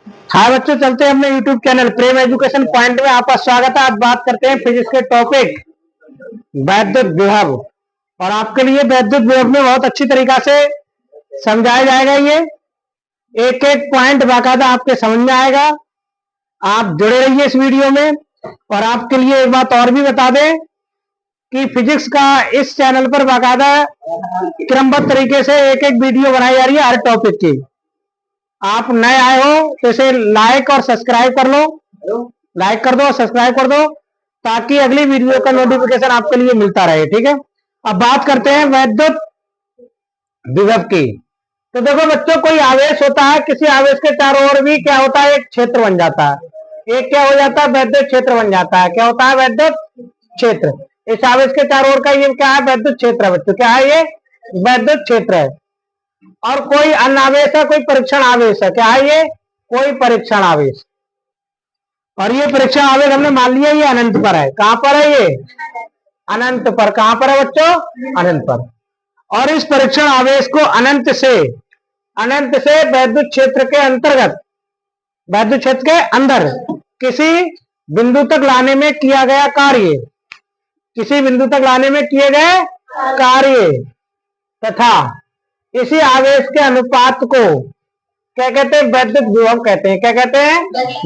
हाँ बच्चों, चलते हैं अपने YouTube चैनल प्रेम एजुकेशन पॉइंट में। आपका स्वागत है। आज बात करते हैं फिजिक्स के टॉपिक वैद्युत विभव। और आपके लिए वैद्युत विभव में बहुत अच्छी तरीका से समझाया जाएगा। ये एक एक पॉइंट बाकायदा आपके समझ में आएगा। आप जुड़े रहिए इस वीडियो में। और आपके लिए एक बात और भी बता दें कि फिजिक्स का इस चैनल पर बाकायदा क्रमबद्ध तरीके से एक एक वीडियो बनाई जा रही है हर टॉपिक की। आप नए आए हो तो इसे लाइक और सब्सक्राइब कर लो। लाइक कर दो और सब्सक्राइब कर दो ताकि अगली वीडियो का नोटिफिकेशन आपके लिए मिलता रहे। ठीक है, अब बात करते हैं वैद्युत विभव की। तो देखो बच्चों, कोई आवेश होता है, किसी आवेश के चारों ओर भी क्या होता है, एक क्षेत्र बन जाता है। एक क्या हो जाता है, वैद्युत क्षेत्र बन जाता है। क्या होता है, वैद्युत क्षेत्र। इस आवेश के चारों ओर का ये क्या है, वैद्युत क्षेत्र है बच्चों। क्या है ये, वैद्युत क्षेत्र है। और कोई अन्य आवेश है, कोई परीक्षण आवेश है। क्या है ये, कोई परीक्षण आवेश। और ये परीक्षण आवेश हमने मान लिया ये अनंत पर है। कहां पर है ये, अनंत पर। कहां पर है बच्चों, अनंत पर। और इस परीक्षण आवेश को अनंत से वैद्युत क्षेत्र के अंतर्गत, वैद्युत क्षेत्र के अंदर किसी बिंदु तक लाने में किया गया कार्य, किसी बिंदु तक लाने में किए गए कार्य तथा इसी आवेश के अनुपात को क्या कहते हैं, वैद्युत विभव कहते हैं। क्या कहते हैं,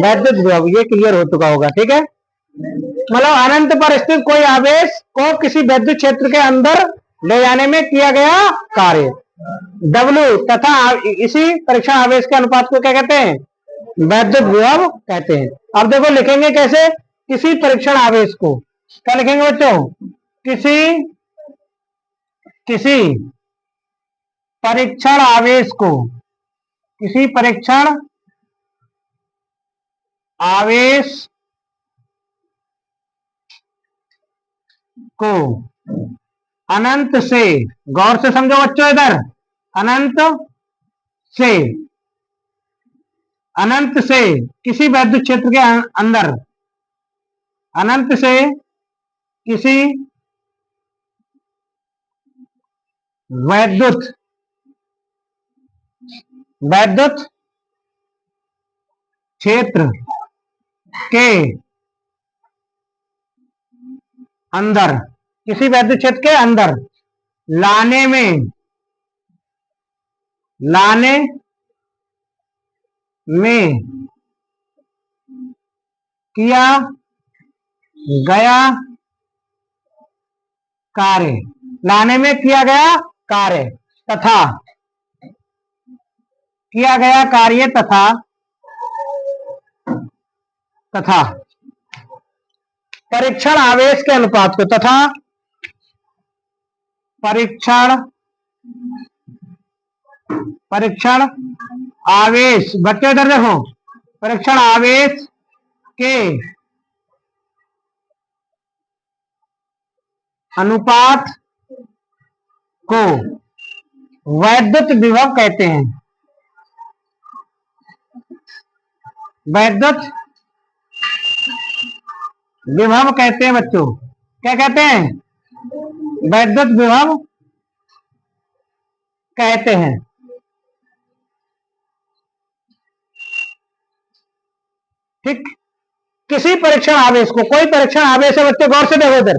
वैद्युत विभव। ये क्लियर हो चुका होगा। ठीक है, मतलब अनंत पर स्थित कोई आवेश को किसी वैद्युत क्षेत्र के अंदर ले जाने में किया गया कार्य W तथा इसी परीक्षण आवेश के अनुपात को क्या कहते हैं, वैद्युत विभव कहते हैं। अब देखो लिखेंगे कैसे, किसी परीक्षण आवेश को क्या लिखेंगे बच्चों, किसी परीक्षण आवेश को, किसी परीक्षण आवेश को अनंत से, गौर से समझो बच्चों इधर, अनंत से किसी वैद्युत क्षेत्र के अंदर, अनंत से किसी वैद्युत क्षेत्र के अंदर, किसी वैद्युत क्षेत्र के अंदर लाने में किया गया कार्य, लाने में किया गया कार्य तथा किया गया कार्य तथा परीक्षण आवेश के अनुपात को, तथा परीक्षण आवेश, बच्चे इधर देखो, परीक्षण आवेश के अनुपात को वैद्युत विभव कहते हैं। वैद्युत विभव कहते हैं बच्चों। क्या कहते हैं, वैद्युत विभव कहते हैं। ठीक, किसी परीक्षण आवेश को, कोई परीक्षण आवेश है बच्चों, गौर से देखो इधर,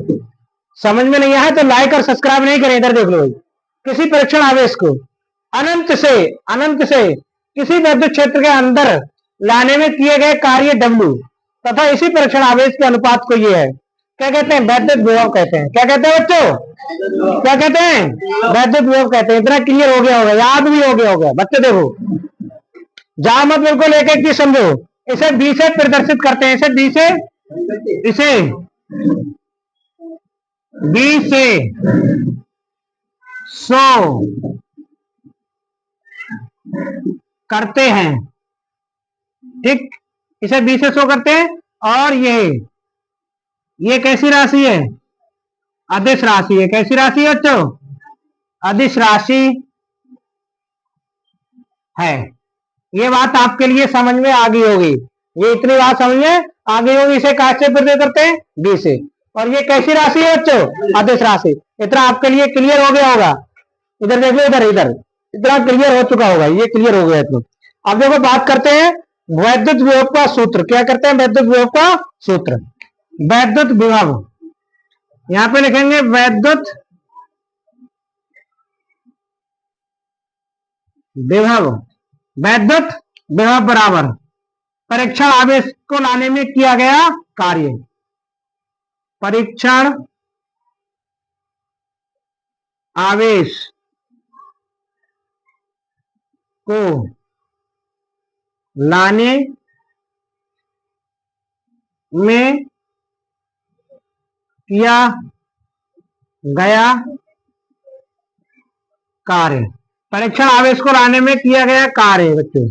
समझ में नहीं आया तो लाइक और सब्सक्राइब नहीं करें, इधर देख लो। किसी परीक्षण आवेश को अनंत से किसी वैद्युत क्षेत्र के अंदर लाने में किए गए कार्य W तथा इसी परीक्षण आवेश के अनुपात को ये है, क्या कहते हैं, वैद्युत विभव कहते हैं। क्या कहते हैं बच्चों, क्या कहते हैं, वैद्युत विभव कहते हैं। इतना क्लियर हो गया होगा, याद भी हो गया होगा। बच्चे देखो, जहां मत बिल्कुल एक एक चीज समझो। इसे B से प्रदर्शित करते हैं, इसे B से 100 करते हैं। ठीक, इसे 20 से 100 करते हैं। और ये कैसी राशि है, अदिश राशि है। कैसी राशि है बच्चों, अदिश राशि है। ये बात आपके लिए समझ में आ गई होगी, ये इतनी बात समझ में आ गई होगी। इसे कहां से प्रदर्शित करते हैं, B से। और ये कैसी राशि है बच्चों, अदिश राशि। इतना आपके लिए क्लियर हो गया होगा। इधर देख लो, इधर इतना क्लियर हो चुका होगा, ये क्लियर हो गया। तो अब देखो बात करते हैं वैद्युत विभव का सूत्र क्या करते हैं? वैद्युत विभव का सूत्र, वैद्युत विभव, यहां पे लिखेंगे वैद्युत विभव। वैद्युत विभव बराबर परीक्षण आवेश को लाने में किया गया कार्य, परीक्षण आवेश को लाने में किया गया कार्य, परीक्षण आवेश को लाने में किया गया कार्य बच्चों,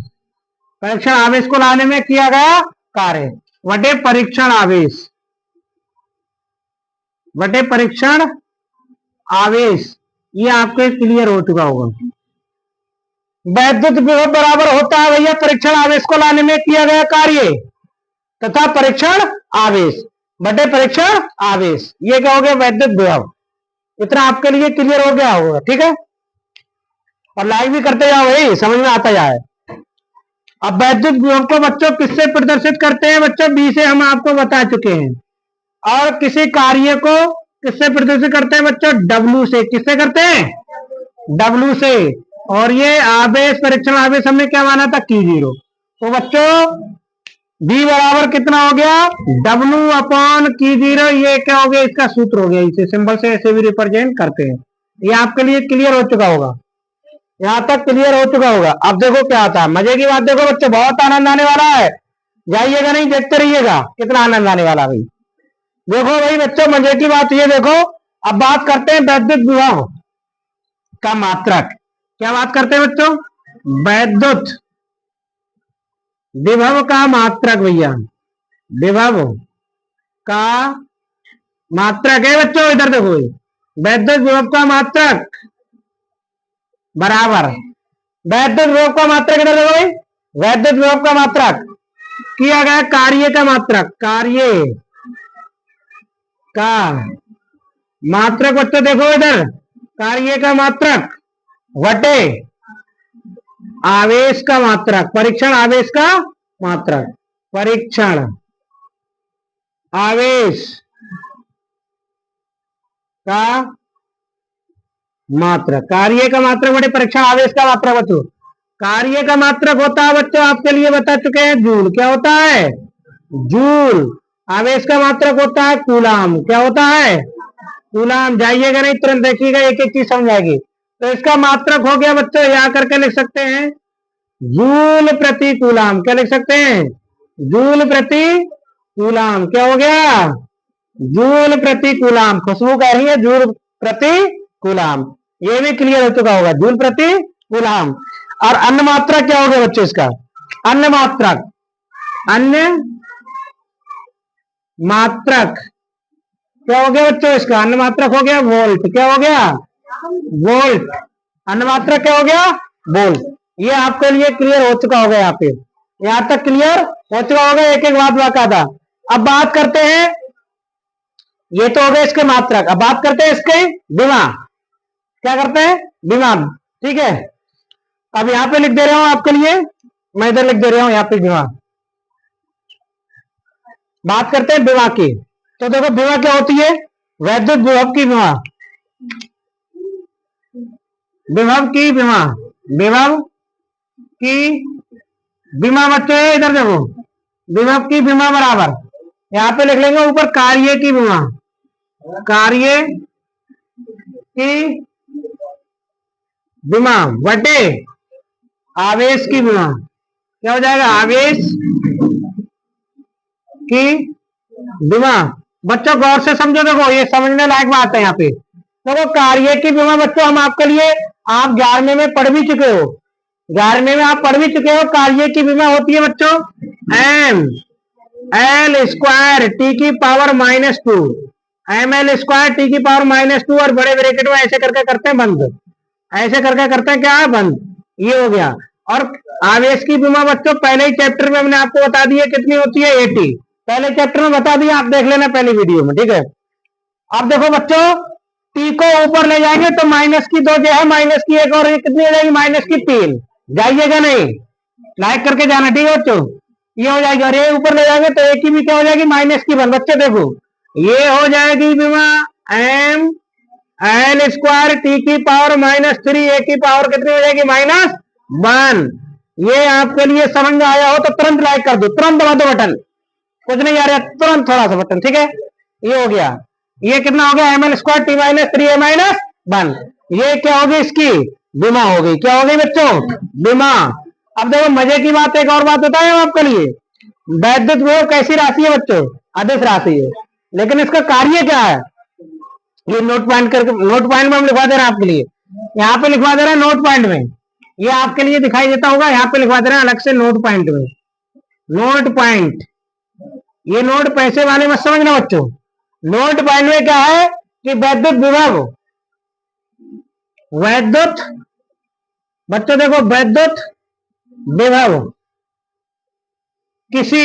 परीक्षण आवेश को लाने में किया गया कार्य वटे परीक्षण आवेश, वटे परीक्षण आवेश। ये आपके क्लियर हो चुका होगा। वैद्युत विभव बराबर होता है भैया परीक्षण आवेश को लाने में किया गया कार्य तथा परीक्षण आवेश बटे परीक्षण आवेश। ये क्या हो गया? वैद्युत विभव। इतना आपके लिए क्लियर हो गया होगा, ठीक है। और लाइक भी करते जाओ भाई, समझ में आता जाए। अब वैद्युत विभव को बच्चों किससे प्रदर्शित करते हैं? बच्चों बी से हम आपको बता चुके हैं। और किसी कार्य को किससे प्रदर्शित करते हैं बच्चों? डब्ल्यू से। किससे करते हैं? डब्ल्यू से। और ये आवेश, परीक्षण आवेश हमने क्या माना था? Q0। तो बच्चों B बराबर कितना हो गया? W upon Q0। ये क्या हो गया? इसका सूत्र हो गया। इसे सिंबल से ऐसे भी रिप्रेजेंट करते हैं। ये आपके लिए क्लियर हो चुका होगा, यहां तक क्लियर हो चुका होगा। अब देखो क्या आता है, मजे की बात देखो बच्चों, बहुत आनंद आने वाला है। जाइएगा नहीं, देखते रहिएगा कितना आनंद आने वाला भाई। देखो भाई बच्चों, मजे की बात ये देखो, अब बात करते हैं वैद्युत विभव का मात्रक। क्या बात करते हैं बच्चों? वैद्युत विभव का मात्रक भैया, विभव का मात्रक है बच्चों। इधर देखो, वैद्युत विभव का मात्रक बराबर, वैद्युत विभव का मात्रक इधर देखो भाई, वैद्युत विभव का मात्रक किया गया कार्य का मात्रक, कार्य का मात्रक बच्चों देखो इधर, कार्य का मात्रक वटे आवेश का मात्रक, परीक्षण आवेश का मात्रक, परीक्षण आवेश का मात्रक, कार्य का मात्रक बटे परीक्षण आवेश का मात्रक। बच्चों कार्य का मात्रक होता है बच्चों, आपके लिए बता चुके हैं, जूल। क्या होता है? जूल। आवेश का मात्रक होता है कूलाम। क्या होता है? कूलाम। जाइएगा नहीं, तुरंत देखिएगा, एक एक चीज समझ आएगी। तो इसका मात्रक हो गया बच्चों, यहां करके लिख सकते हैं जूल प्रति कूलाम। क्या लिख सकते हैं? जूल प्रति कूलाम। क्या हो गया? जूल प्रति कूलाम। खुशबू कह रही है जूल प्रति कूलाम। ये भी क्लियर हो चुका होगा, जूल प्रति कूलाम। और अन्य मात्रक क्या हो गया बच्चों इसका? अन्य मात्रक, अन्य मात्रक क्या हो गया बच्चों इसका? अन्य मात्रक हो गया वोल्ट। क्या हो गया? वोल्ट। अन्य मात्रक क्या हो गया? वोल्ट। ये आपके लिए क्लियर हो चुका होगा, यहाँ पे यहां तक क्लियर हो चुका होगा, एक एक बात बाकायदा। अब बात करते हैं, ये तो हो गए इसके मात्रक। अब बात करते हैं इसके विभव। क्या करते हैं? विभव। ठीक है, अब यहां पे लिख दे रहा हूं आपके लिए, मैं इधर लिख दे रहा हूं यहाँ पे विभव। बात करते हैं विभव की। तो देखो विभव क्या होती है? वैद्युत विभव की विभव, विभव की विभव, विभव की विभव बच्चों इधर देखो, विभव की विभव बराबर, यहां पे लिख लेंगे ऊपर कार्य की विभव, कार्य की विभव बटे आवेश की विभव। क्या हो जाएगा? आवेश की विभव। बच्चों गौर से समझो, देखो ये समझने लायक बात है यहाँ पे। देखो कार्य की विभव बच्चों हम आपके लिए, आप 11वीं में पढ़ भी चुके हो, 11वीं में आप पढ़ भी चुके हो। कार्य की विभव होती है बच्चों एम एल स्क्वायर टी की power -2, M L square T की पावर -2, और बड़े ब्रैकेट में ऐसे करके करते हैं बंद, ऐसे करके करते हैं क्या है? बंद। ये हो गया। और आवेश की विभव बच्चों पहले ही चैप्टर में हमने आपको बता दी है कितनी होती है? 80। पहले चैप्टर में बता दिया, आप देख लेना पहली वीडियो में, ठीक है। अब देखो बच्चों, टी को ऊपर ले जाएंगे तो -2 जो है, -1 और ये कितनी हो जाएगी? -3। जाइएगा नहीं, लाइक करके जाना, ठीक है बच्चों। ये हो जाएगी, और ये ऊपर ले जाएंगे तो ए की भी क्या हो जाएगी, माइनस की वन। बच्चे देखो ये हो जाएगी बीमा एम एन स्क्वायर टी की पावर -3, ए की पावर कितनी हो जाएगी, -1। ये आपके लिए समझ में आया हो तो तुरंत लाइक कर दो, तुरंत दबा दो बटन, कुछ नहीं आ रहा, तुरंत थोड़ा सा बटन, ठीक है। ये हो गया, ये कितना हो गया, ml स्क्वायर टी -3 a -1। ये क्या होगी, इसकी बीमा हो गई। क्या हो गई बच्चों, बीमा। अब देखो मजे की बात, एक और बात बताएं आपके लिए, वैद्युत विभव कैसी राशि है बच्चों, अदिश राशि है, लेकिन इसका कार्य क्या है, ये नोट पॉइंट करके, नोट पॉइंट में हम लिखवा दे रहे हैं आपके लिए, यहाँ पे लिखवा दे रहे हैं नोट पॉइंट में, ये आपके लिए दिखाई देता होगा, यहाँ पे लिखवा दे रहे हैं अलग से नोट पॉइंट में, नोट पॉइंट। ये नोट पैसे वाले मत समझना बच्चों, नोट पॉइंट में क्या है कि वैद्युत विभव, वैद्युत, बच्चों देखो वैद्युत विभव किसी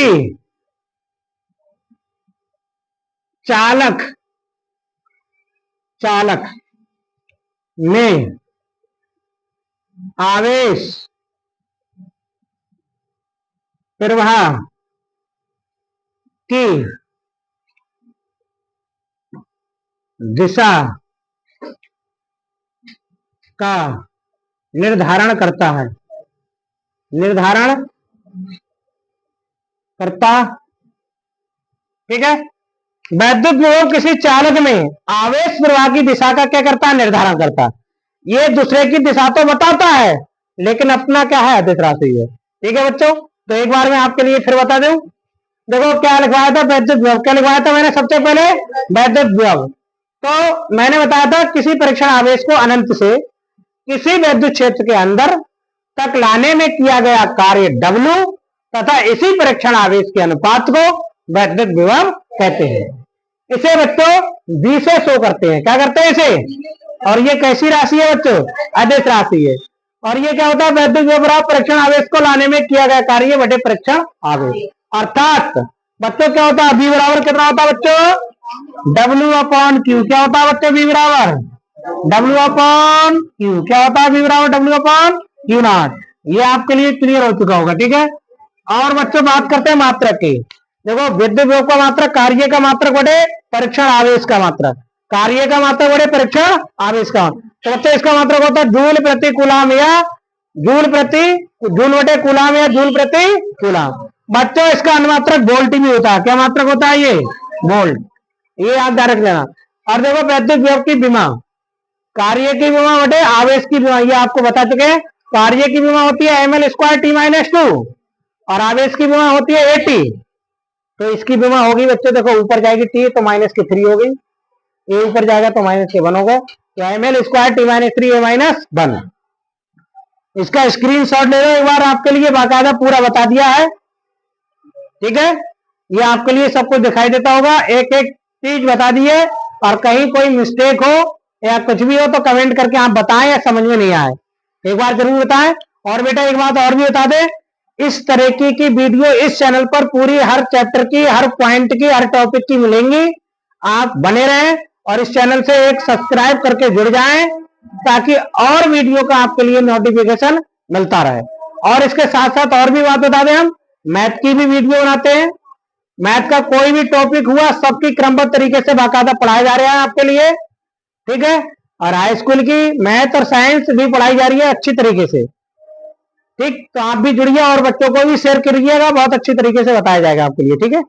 चालक में आवेश प्रवाह की दिशा का निर्धारण करता है, निर्धारण करता, ठीक है। वैद्युत विभव किसी चालक में आवेश प्रवाह की दिशा का क्या करता है, निर्धारण करता है। ये दूसरे की दिशा तो बताता है, लेकिन अपना क्या है, अदिश राशि है, ठीक है बच्चों। तो एक बार मैं आपके लिए फिर बता दूं, देखो क्या लिखवाया था, वैद्युत विभव क्या लिखवाया था मैंने, सबसे पहले वैद्युत विभव, तो मैंने बताया था किसी परीक्षण आवेश को अनंत से किसी वैद्युत क्षेत्र के अंदर तक लाने में किया गया कार्य W तथा इसी परीक्षण आवेश के अनुपात को वैद्युत विभव कहते हैं। इसे बच्चों V से शो करते हैं, क्या करते हैं इसे, और ये कैसी राशि है बच्चों, अदिश राशि है। और ये क्या होता है, वैद्युत विभव परीक्षण आवेश को लाने में किया गया कार्य बटे परीक्षण आवेश, अर्थात बच्चों क्या होता है, V बराबर कितना होता है बच्चों, W/Q। क्या होता है बच्चों, V बराबर W/Q। क्या होता है V बराबर W/Q0। ये आपके लिए क्लियर हो चुका होगा, ठीक है। और बच्चों बात करते हैं मात्रक की, देखो विद्युत विभव का मात्रक कार्य का मात्रक बटे परीक्षण आवेश का मात्रक, कार्य का मात्रक बटे परीक्षण आवेश का। तो बच्चों इसका मात्रक होता है जूल प्रति कूलाम या जूल बटे कूलाम या जूल प्रति कूलाम। बच्चों इसका अनुमात्रक वोल्ट भी होता है, क्या मात्रक होता है, ये वोल्ट, ये आप ध्यान रख लेना। और देखो वैद्युत विभव की बीमा, कार्य की बीमा बटे आवेश की बीमा, ये आपको बता चुके हैं। कार्य की बीमा होती है ml स्क्वायर टी -2 और आवेश की बीमा होती है AT। तो इसकी बीमा होगी बच्चों, देखो ऊपर जाएगी T तो -3 हो गई, ये ऊपर जाएगा तो -1 होगा, तो ml स्क्वायर टी -3 a -1। इसका स्क्रीनशॉट ले लो एक बार, आपके लिए बाकायदा पूरा बता दिया है, ठीक है। ये आपके लिए सब कुछ दिखाई देता होगा, एक एक चीज बता दी है, और कहीं कोई मिस्टेक हो या कुछ भी हो तो कमेंट करके आप बताएं, या समझ में नहीं आए एक बार जरूर बताएं। और बेटा एक बात और भी बता दे, इस तरह की वीडियो इस चैनल पर पूरी हर चैप्टर की, हर पॉइंट की, हर टॉपिक की मिलेंगी। आप बने रहें और इस चैनल से एक सब्सक्राइब करके जुड़ जाएं, ताकि और वीडियो का आपके लिए नोटिफिकेशन मिलता रहे। और इसके साथ साथ और भी बात बता दें, हम मैथ की भी वीडियो बनाते हैं, मैथ का कोई भी टॉपिक हुआ सबकी क्रमबद्ध तरीके से बाकायदा पढ़ाया जा रहा है आपके लिए, ठीक है। और हाई स्कूल की मैथ और साइंस भी पढ़ाई जा रही है अच्छी तरीके से, ठीक। तो आप भी जुड़िए और बच्चों को भी शेयर करिएगा, बहुत अच्छी तरीके से बताया जाएगा आपके लिए, ठीक है।